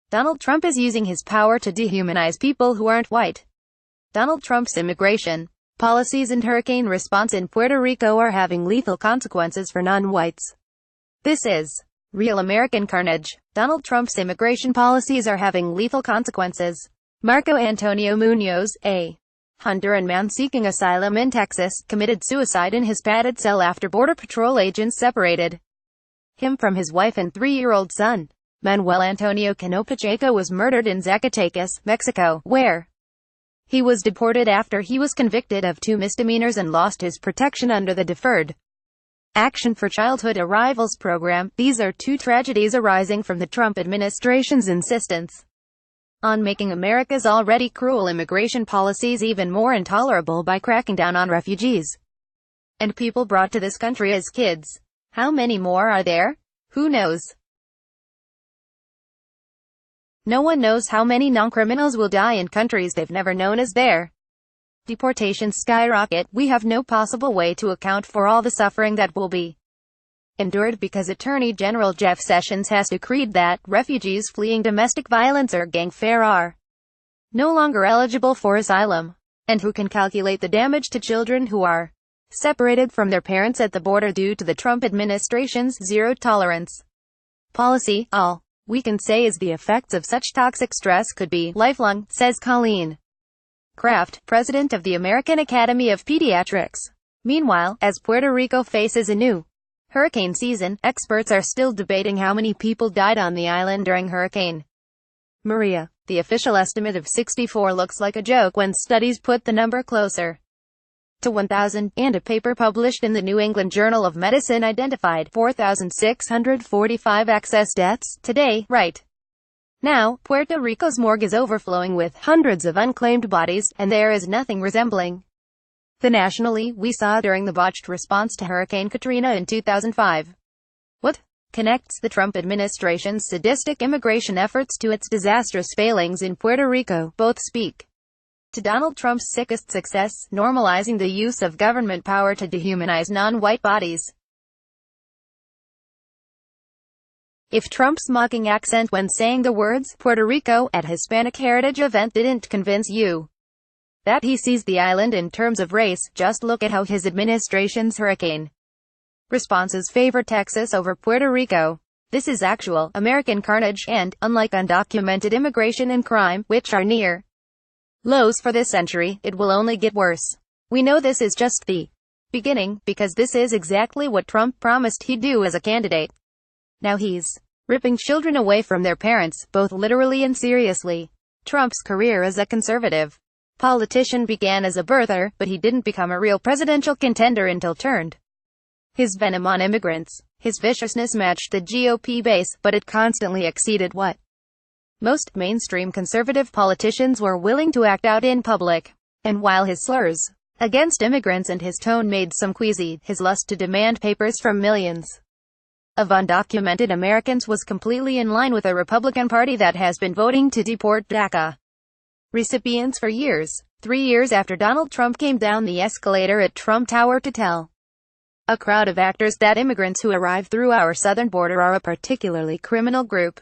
Donald Trump is using his power to dehumanize people who aren't white. Donald Trump's immigration policies and hurricane response in Puerto Rico are having lethal consequences for non-whites. This is real American carnage. Donald Trump's immigration policies are having lethal consequences. Marco Antonio Munoz, a Honduran man seeking asylum in Texas, committed suicide in his padded cell after Border Patrol agents separated him from his wife and 3-year-old son. Manuel Antonio Cano Pacheco was murdered in Zacatecas, Mexico, where he was deported after he was convicted of 2 misdemeanors and lost his protection under the Deferred Action for Childhood Arrivals program. These are 2 tragedies arising from the Trump administration's insistence on making America's already cruel immigration policies even more intolerable by cracking down on refugees and people brought to this country as kids. How many more are there? Who knows? No one knows how many non-criminals will die in countries they've never known as their deportations skyrocket. We have no possible way to account for all the suffering that will be endured because Attorney General Jeff Sessions has decreed that refugees fleeing domestic violence or gang fare are no longer eligible for asylum. And who can calculate the damage to children who are separated from their parents at the border due to the Trump administration's zero-tolerance policy? All we can say is the effects of such toxic stress could be lifelong, says Colleen Kraft, president of the American Academy of Pediatrics. Meanwhile, as Puerto Rico faces a new hurricane season, experts are still debating how many people died on the island during Hurricane Maria. The official estimate of 64 looks like a joke when studies put the number closer to 1,000, and a paper published in the New England Journal of Medicine identified 4,645 excess deaths. Today, right now, Puerto Rico's morgue is overflowing with hundreds of unclaimed bodies, and there is nothing resembling the nationally we saw during the botched response to Hurricane Katrina in 2005. What connects the Trump administration's sadistic immigration efforts to its disastrous failings in Puerto Rico? Both speak to Donald Trump's sickest success, normalizing the use of government power to dehumanize non-white bodies. If Trump's mocking accent when saying the words Puerto Rico at Hispanic Heritage event didn't convince you that he sees the island in terms of race, just look at how his administration's hurricane responses favor Texas over Puerto Rico. This is actual American carnage, and, unlike undocumented immigration and crime, which are near lows for this century, it will only get worse. We know this is just the beginning, because this is exactly what Trump promised he'd do as a candidate. Now he's ripping children away from their parents, both literally and seriously. Trump's career as a conservative politician began as a birther, but he didn't become a real presidential contender until turned his venom on immigrants. His viciousness matched the GOP base, but it constantly exceeded what most mainstream conservative politicians were willing to act out in public. And while his slurs against immigrants and his tone made some queasy, his lust to demand papers from millions of undocumented Americans was completely in line with a Republican Party that has been voting to deport DACA recipients for years. 3 years after Donald Trump came down the escalator at Trump Tower to tell a crowd of actors that immigrants who arrive through our southern border are a particularly criminal group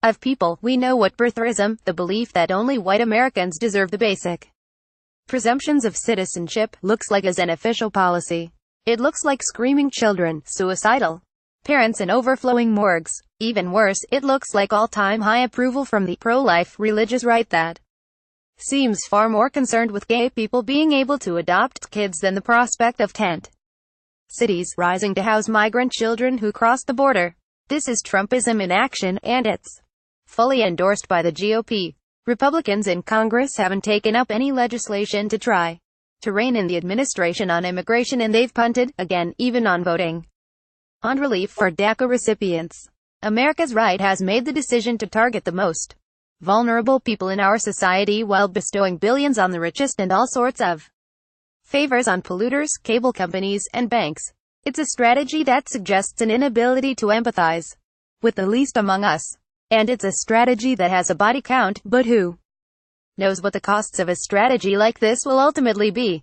of people, we know what birtherism, the belief that only white Americans deserve the basic presumptions of citizenship, looks like as an official policy. It looks like screaming children, suicidal parents and overflowing morgues. Even worse, it looks like all-time high approval from the pro-life religious right that seems far more concerned with gay people being able to adopt kids than the prospect of tent cities rising to house migrant children who cross the border. This is Trumpism in action, and it's fully endorsed by the GOP. Republicans in Congress haven't taken up any legislation to try to rein in the administration on immigration, and they've punted, again, even on voting on relief for DACA recipients. America's right has made the decision to target the most vulnerable people in our society while bestowing billions on the richest and all sorts of favors on polluters, cable companies, and banks. It's a strategy that suggests an inability to empathize with the least among us. And it's a strategy that has a body count, but who knows what the costs of a strategy like this will ultimately be?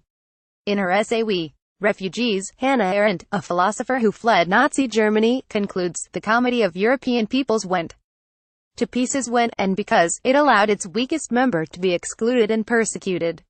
In her essay We Refugees, Hannah Arendt, a philosopher who fled Nazi Germany, concludes, the comedy of European peoples went to pieces when, and because, it allowed its weakest member to be excluded and persecuted.